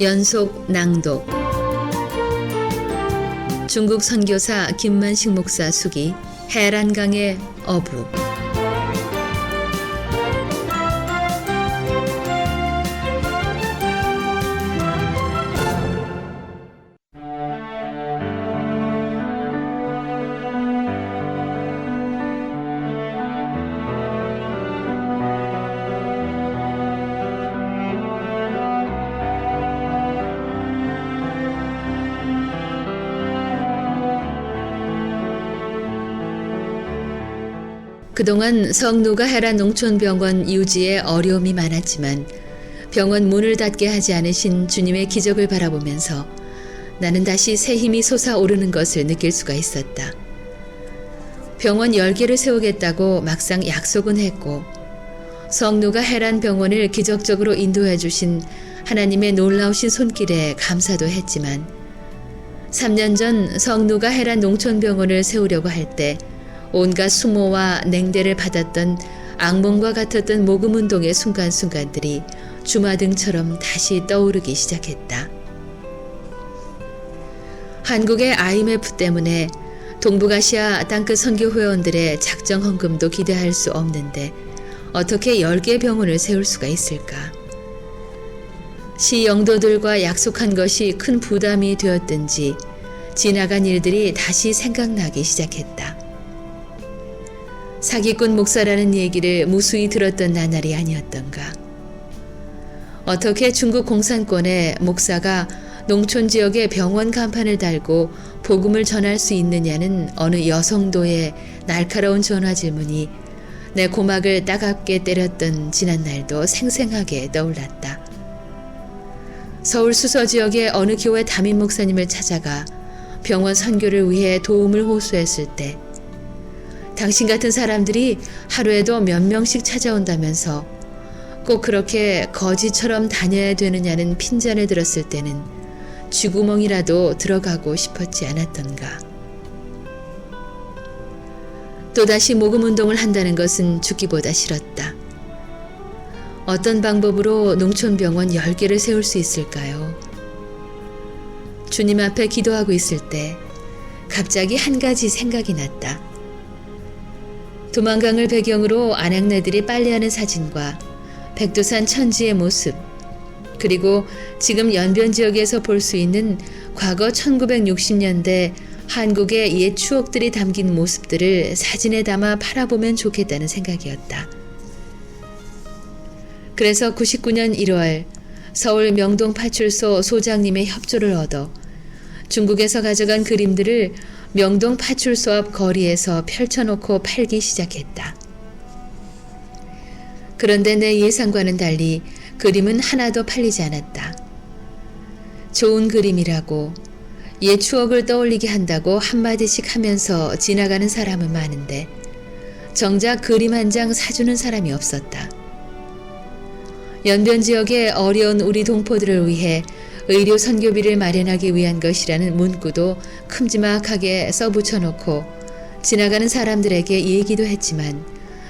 연속 낭독. 중국 선교사 김만식 목사 수기 해란강의 어부. 그동안 성노가 해란 농촌병원 유지에 어려움이 많았지만 병원 문을 닫게 하지 않으신 주님의 기적을 바라보면서 나는 다시 새 힘이 솟아오르는 것을 느낄 수가 있었다. 병원 10개를 세우겠다고 막상 약속은 했고 성노가 해란 병원을 기적적으로 인도해 주신 하나님의 놀라우신 손길에 감사도 했지만 3년 전 성노가 해란 농촌병원을 세우려고 할 때 온갖 수모와 냉대를 받았던 악몽과 같았던 모금운동의 순간순간들이 주마등처럼 다시 떠오르기 시작했다. 한국의 IMF 때문에 동북아시아 땅끝 선교 회원들의 작정 헌금도 기대할 수 없는데 어떻게 10개 병원을 세울 수가 있을까? 시 영도들과 약속한 것이 큰 부담이 되었든지 지나간 일들이 다시 생각나기 시작했다. 사기꾼 목사라는 얘기를 무수히 들었던 나날이 아니었던가. 어떻게 중국 공산권의 목사가 농촌 지역에 병원 간판을 달고 복음을 전할 수 있느냐는 어느 여성도의 날카로운 전화 질문이 내 고막을 따갑게 때렸던 지난날도 생생하게 떠올랐다. 서울 수서 지역의 어느 교회 담임 목사님을 찾아가 병원 선교를 위해 도움을 호소했을 때 당신 같은 사람들이 하루에도 몇 명씩 찾아온다면서 꼭 그렇게 거지처럼 다녀야 되느냐는 핀잔을 들었을 때는 쥐구멍이라도 들어가고 싶었지 않았던가. 또다시 모금운동을 한다는 것은 죽기보다 싫었다. 어떤 방법으로 농촌병원 10개를 세울 수 있을까요? 주님 앞에 기도하고 있을 때 갑자기 한 가지 생각이 났다. 두만강을 배경으로 안악내들이 빨래하는 사진과 백두산 천지의 모습, 그리고 지금 연변 지역에서 볼 수 있는 과거 1960년대 한국의 옛 추억들이 담긴 모습들을 사진에 담아 팔아보면 좋겠다는 생각이었다. 그래서 99년 1월 서울 명동파출소 소장님의 협조를 얻어 중국에서 가져간 그림들을 명동 파출소 앞 거리에서 펼쳐놓고 팔기 시작했다. 그런데 내 예상과는 달리 그림은 하나도 팔리지 않았다. 좋은 그림이라고 옛 추억을 떠올리게 한다고 한마디씩 하면서 지나가는 사람은 많은데 정작 그림 한 장 사주는 사람이 없었다. 연변 지역의 어려운 우리 동포들을 위해 의료 선교비를 마련하기 위한 것이라는 문구도 큼지막하게 써붙여놓고 지나가는 사람들에게 얘기도 했지만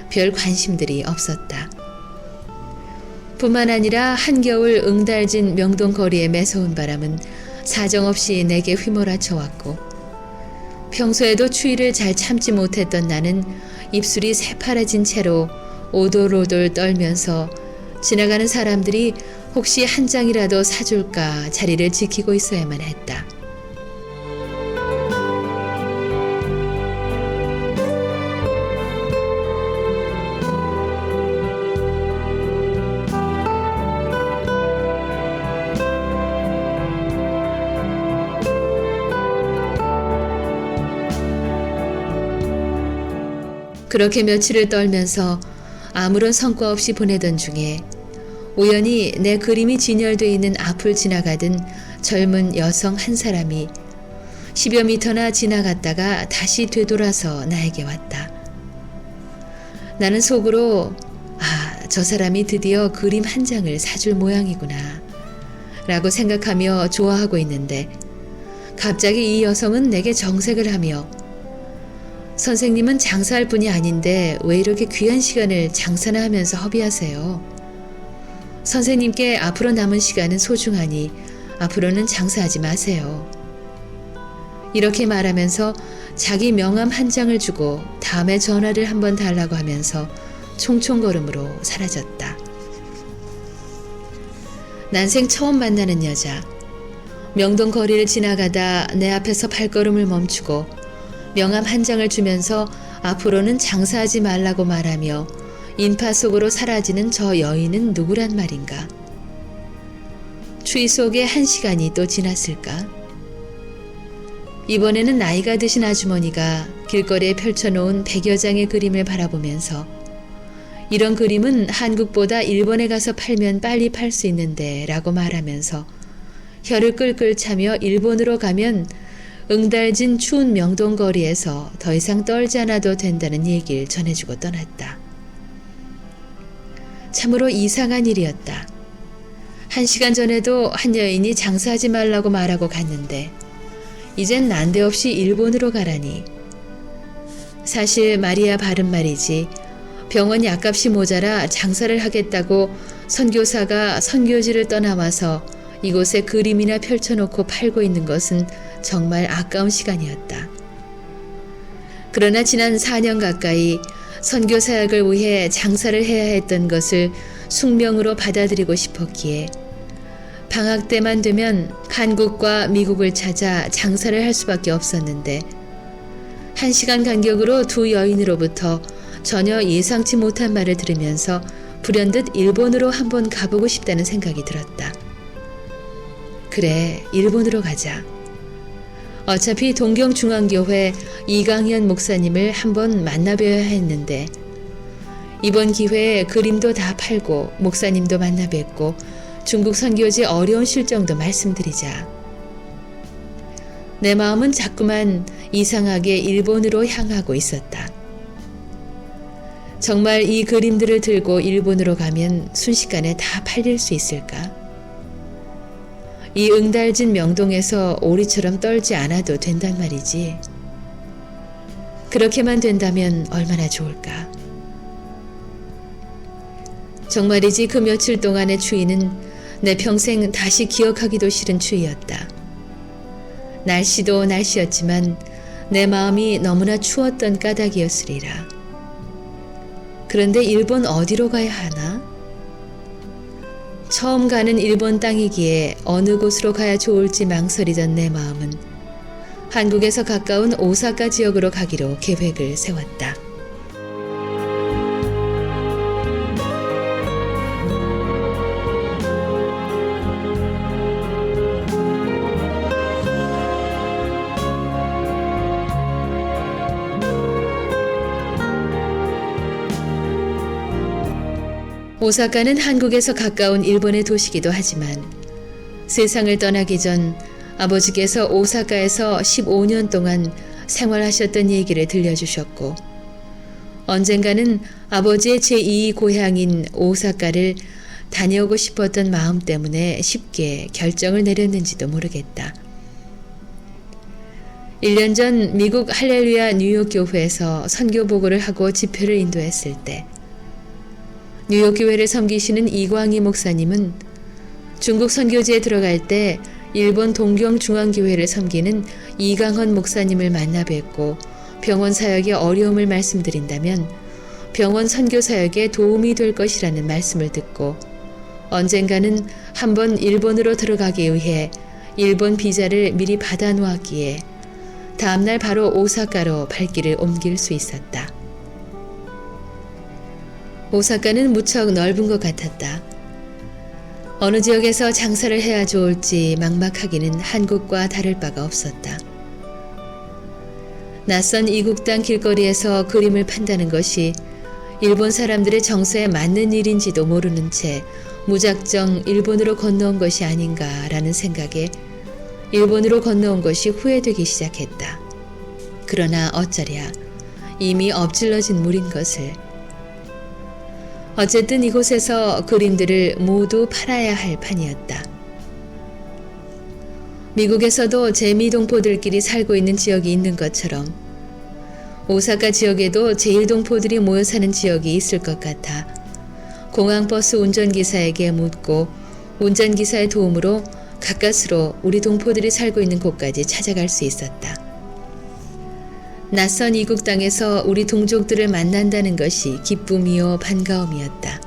별 관심들이 없었다. 뿐만 아니라 한겨울 응달진 명동 거리의 매서운 바람은 사정없이 내게 휘몰아쳐 왔고 평소에도 추위를 잘 참지 못했던 나는 입술이 새파래진 채로 오돌오돌 떨면서 지나가는 사람들이 혹시 한 장이라도 사줄까 자리를 지키고 있어야만 했다. 그렇게 며칠을 떨면서 아무런 성과 없이 보내던 중에 우연히 내 그림이 진열되어 있는 앞을 지나가던 젊은 여성 한 사람이 10여 미터나 지나갔다가 다시 되돌아서 나에게 왔다. 나는 속으로 저 사람이 드디어 그림 한 장을 사줄 모양이구나 라고 생각하며 좋아하고 있는데 갑자기 이 여성은 내게 정색을 하며 선생님은 장사할 분이 아닌데 왜 이렇게 귀한 시간을 장사나 하면서 허비하세요? 선생님께 앞으로 남은 시간은 소중하니 앞으로는 장사하지 마세요. 이렇게 말하면서 자기 명함 한 장을 주고 다음에 전화를 한번 달라고 하면서 총총걸음으로 사라졌다. 난생 처음 만나는 여자. 명동 거리를 지나가다 내 앞에서 발걸음을 멈추고 명함 한 장을 주면서 앞으로는 장사하지 말라고 말하며 인파 속으로 사라지는 저 여인은 누구란 말인가? 추위 속에 1시간이 또 지났을까? 이번에는 나이가 드신 아주머니가 길거리에 펼쳐놓은 100여 장의 그림을 바라보면서 이런 그림은 한국보다 일본에 가서 팔면 빨리 팔 수 있는데 라고 말하면서 혀를 끌끌 차며 일본으로 가면 응달진 추운 명동거리에서 더 이상 떨지 않아도 된다는 얘기를 전해주고 떠났다. 참으로 이상한 일이었다. 1시간 전에도 한 여인이 장사하지 말라고 말하고 갔는데 이젠 난데없이 일본으로 가라니. 사실 말이야 바른 말이지 병원 약값이 모자라 장사를 하겠다고 선교사가 선교지를 떠나와서 이곳에 그림이나 펼쳐놓고 팔고 있는 것은 정말 아까운 시간이었다. 그러나 지난 4년 가까이 선교 사역을 위해 장사를 해야 했던 것을 숙명으로 받아들이고 싶었기에 방학 때만 되면 한국과 미국을 찾아 장사를 할 수밖에 없었는데 1시간 간격으로 두 여인으로부터 전혀 예상치 못한 말을 들으면서 불현듯 일본으로 한번 가보고 싶다는 생각이 들었다. 그래, 일본으로 가자. 어차피 동경중앙교회 이강현 목사님을 한번 만나뵈야 했는데 이번 기회에 그림도 다 팔고 목사님도 만나 뵙고 중국 선교지 어려운 실정도 말씀드리자. 내 마음은 자꾸만 이상하게 일본으로 향하고 있었다. 정말 이 그림들을 들고 일본으로 가면 순식간에 다 팔릴 수 있을까? 이 응달진 명동에서 오리처럼 떨지 않아도 된단 말이지. 그렇게만 된다면 얼마나 좋을까? 정말이지 그 며칠 동안의 추위는 내 평생 다시 기억하기도 싫은 추위였다. 날씨도 날씨였지만 내 마음이 너무나 추웠던 까닭이었으리라. 그런데 일본 어디로 가야 하나? 처음 가는 일본 땅이기에 어느 곳으로 가야 좋을지 망설이던 내 마음은 한국에서 가까운 오사카 지역으로 가기로 계획을 세웠다. 오사카는 한국에서 가까운 일본의 도시이기도 하지만 세상을 떠나기 전 아버지께서 오사카에서 15년 동안 생활하셨던 얘기를 들려주셨고 언젠가는 아버지의 제2 고향인 오사카를 다녀오고 싶었던 마음 때문에 쉽게 결정을 내렸는지도 모르겠다. 1년 전 미국 할렐루야 뉴욕 교회에서 선교 보고를 하고 집회를 인도했을 때 뉴욕 교회를 섬기시는 이광희 목사님은 중국 선교지에 들어갈 때 일본 동경중앙교회를 섬기는 이강헌 목사님을 만나 뵙고 병원 사역의 어려움을 말씀드린다면 병원 선교 사역에 도움이 될 것이라는 말씀을 듣고 언젠가는 한번 일본으로 들어가기 위해 일본 비자를 미리 받아 놓았기에 다음날 바로 오사카로 발길을 옮길 수 있었다. 오사카는 무척 넓은 것 같았다. 어느 지역에서 장사를 해야 좋을지 막막하기는 한국과 다를 바가 없었다. 낯선 이국 땅 길거리에서 그림을 판다는 것이 일본 사람들의 정서에 맞는 일인지도 모르는 채 무작정 일본으로 건너온 것이 아닌가라는 생각에 일본으로 건너온 것이 후회되기 시작했다. 그러나 어쩌랴 이미 엎질러진 물인 것을. 어쨌든 이곳에서 그림들을 모두 팔아야 할 판이었다. 미국에서도 재미동포들끼리 살고 있는 지역이 있는 것처럼 오사카 지역에도 제1동포들이 모여 사는 지역이 있을 것 같아 공항버스 운전기사에게 묻고 운전기사의 도움으로 가까스로 우리 동포들이 살고 있는 곳까지 찾아갈 수 있었다. 낯선 이국 땅에서 우리 동족들을 만난다는 것이 기쁨이요 반가움이었다.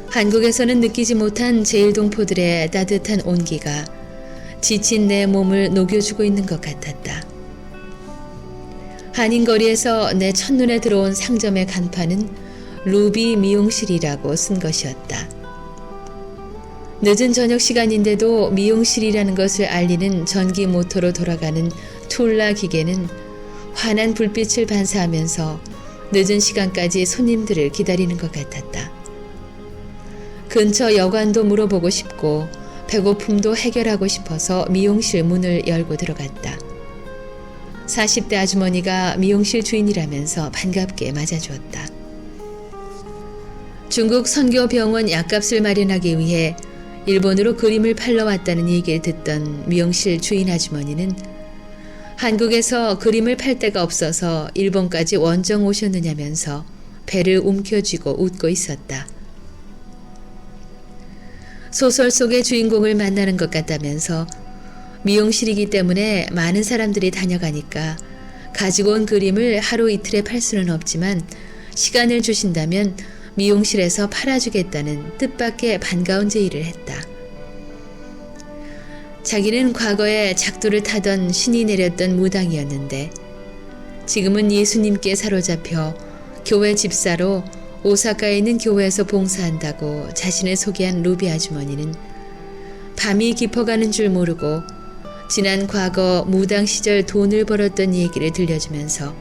한국에서는 느끼지 못한 제1동포들의 따뜻한 온기가 지친 내 몸을 녹여주고 있는 것 같았다. 한인거리에서 내 첫눈에 들어온 상점의 간판은 루비 미용실이라고 쓴 것이었다. 늦은 저녁 시간인데도 미용실이라는 것을 알리는 전기 모터로 돌아가는 툴라 기계는 환한 불빛을 반사하면서 늦은 시간까지 손님들을 기다리는 것 같았다. 근처 여관도 물어보고 싶고 배고픔도 해결하고 싶어서 미용실 문을 열고 들어갔다. 40대 아주머니가 미용실 주인이라면서 반갑게 맞아주었다. 중국 선교병원 약값을 마련하기 위해 일본으로 그림을 팔러 왔다는 얘기를 듣던 미용실 주인 아주머니는 한국에서 그림을 팔 데가 없어서 일본까지 원정 오셨느냐면서 배를 움켜쥐고 웃고 있었다. 소설 속의 주인공을 만나는 것 같다면서 미용실이기 때문에 많은 사람들이 다녀가니까 가지고 온 그림을 하루 이틀에 팔 수는 없지만 시간을 주신다면 미용실에서 팔아주겠다는 뜻밖의 반가운 제의를 했다. 자기는 과거에 작두를 타던 신이 내렸던 무당이었는데 지금은 예수님께 사로잡혀 교회 집사로 오사카에 있는 교회에서 봉사한다고 자신을 소개한 루비 아주머니는 밤이 깊어가는 줄 모르고 지난 과거 무당 시절 돈을 벌었던 얘기를 들려주면서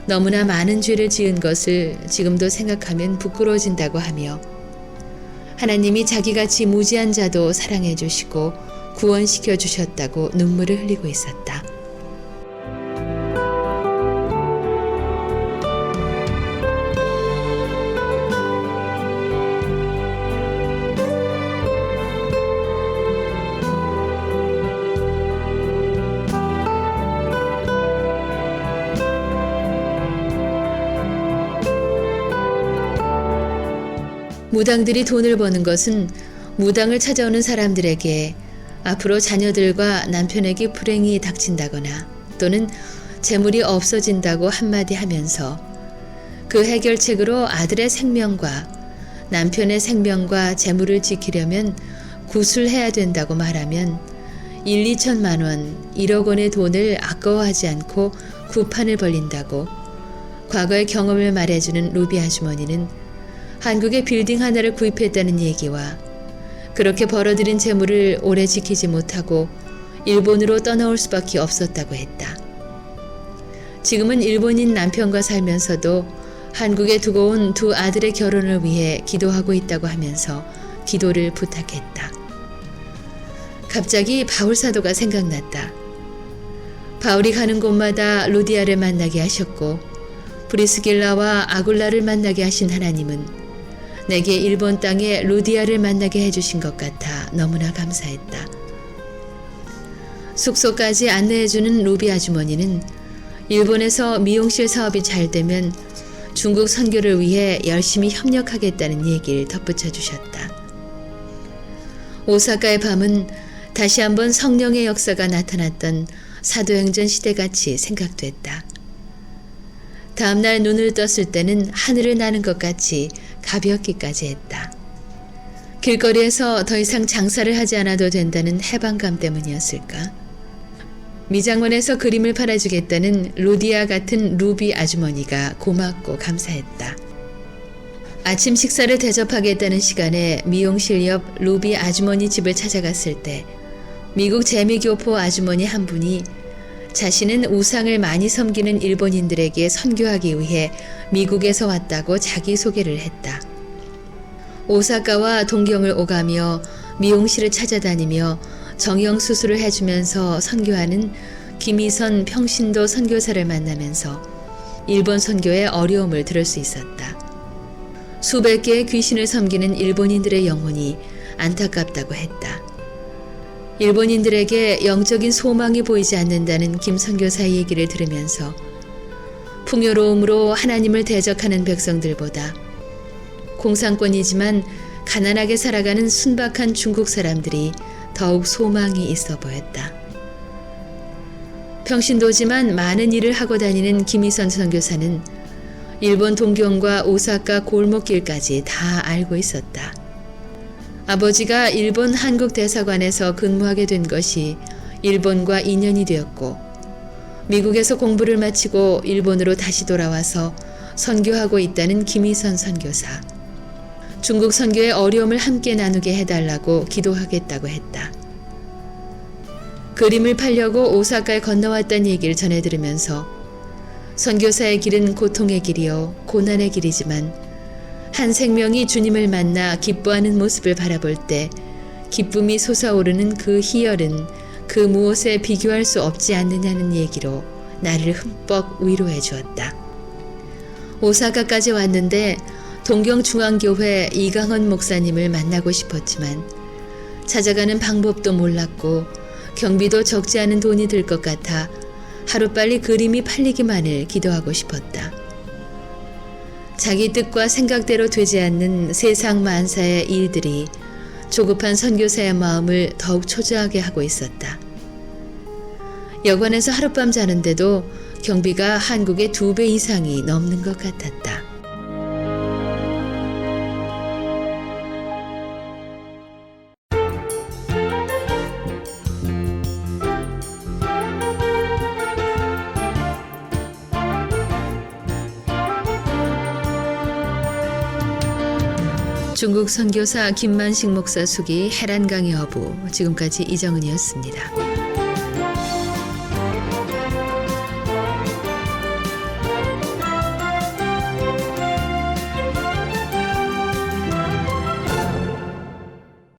너무나 많은 죄를 지은 것을 지금도 생각하면 부끄러워진다고 하며 하나님이 자기같이 무지한 자도 사랑해 주시고 구원시켜 주셨다고 눈물을 흘리고 있었다. 무당들이 돈을 버는 것은 무당을 찾아오는 사람들에게 앞으로 자녀들과 남편에게 불행이 닥친다거나 또는 재물이 없어진다고 한마디 하면서 그 해결책으로 아들의 생명과 남편의 생명과 재물을 지키려면 구술해야 된다고 말하면 1, 2천만 원, 1억 원의 돈을 아까워하지 않고 구판을 벌린다고 과거의 경험을 말해주는 루비 아주머니는 한국에 빌딩 하나를 구입했다는 얘기와 그렇게 벌어들인 재물을 오래 지키지 못하고 일본으로 떠나올 수밖에 없었다고 했다. 지금은 일본인 남편과 살면서도 한국에 두고 온 두 아들의 결혼을 위해 기도하고 있다고 하면서 기도를 부탁했다. 갑자기 바울 사도가 생각났다. 바울이 가는 곳마다 루디아를 만나게 하셨고 브리스길라와 아굴라를 만나게 하신 하나님은 내게 일본 땅에 루디아를 만나게 해주신 것 같아 너무나 감사했다. 숙소까지 안내해주는 루비 아주머니는 일본에서 미용실 사업이 잘 되면 중국 선교를 위해 열심히 협력하겠다는 얘기를 덧붙여 주셨다. 오사카의 밤은 다시 한번 성령의 역사가 나타났던 사도행전 시대같이 생각됐다. 다음날 눈을 떴을 때는 하늘을 나는 것 같이 가볍기까지 했다. 길거리에서 더 이상 장사를 하지 않아도 된다는 해방감 때문이었을까? 미장원에서 그림을 팔아주겠다는 루디아 같은 루비 아주머니가 고맙고 감사했다. 아침 식사를 대접하겠다는 시간에 미용실 옆 루비 아주머니 집을 찾아갔을 때 미국 재미교포 아주머니 한 분이 자신은 우상을 많이 섬기는 일본인들에게 선교하기 위해 미국에서 왔다고 자기소개를 했다. 오사카와 동경을 오가며 미용실을 찾아다니며 정형수술을 해주면서 선교하는 김희선 평신도 선교사를 만나면서 일본 선교의 어려움을 들을 수 있었다. 수백 개의 귀신을 섬기는 일본인들의 영혼이 안타깝다고 했다. 일본인들에게 영적인 소망이 보이지 않는다는 김 선교사의 얘기를 들으면서 풍요로움으로 하나님을 대적하는 백성들보다 공산권이지만 가난하게 살아가는 순박한 중국 사람들이 더욱 소망이 있어 보였다. 평신도지만 많은 일을 하고 다니는 김희선 선교사는 일본 동경과 오사카 골목길까지 다 알고 있었다. 아버지가 일본 한국 대사관에서 근무하게 된 것이 일본과 인연이 되었고, 미국에서 공부를 마치고 일본으로 다시 돌아와서 선교하고 있다는 김희선 선교사. 중국 선교의 어려움을 함께 나누게 해달라고 기도하겠다고 했다. 그림을 팔려고 오사카에 건너왔다는 얘기를 전해 들으면서 선교사의 길은 고통의 길이요 고난의 길이지만 한 생명이 주님을 만나 기뻐하는 모습을 바라볼 때 기쁨이 솟아오르는 그 희열은 그 무엇에 비교할 수 없지 않느냐는 얘기로 나를 흠뻑 위로해 주었다. 오사카까지 왔는데 동경중앙교회 이강헌 목사님을 만나고 싶었지만 찾아가는 방법도 몰랐고 경비도 적지 않은 돈이 들 것 같아 하루빨리 그림이 팔리기만을 기도하고 싶었다. 자기 뜻과 생각대로 되지 않는 세상 만사의 일들이 조급한 선교사의 마음을 더욱 초조하게 하고 있었다. 여관에서 하룻밤 자는데도 경비가 한국의 2배 이상이 넘는 것 같았다. 중국 선교사 김만식 목사 수기 해란강의 어부, 지금까지 이정은이었습니다.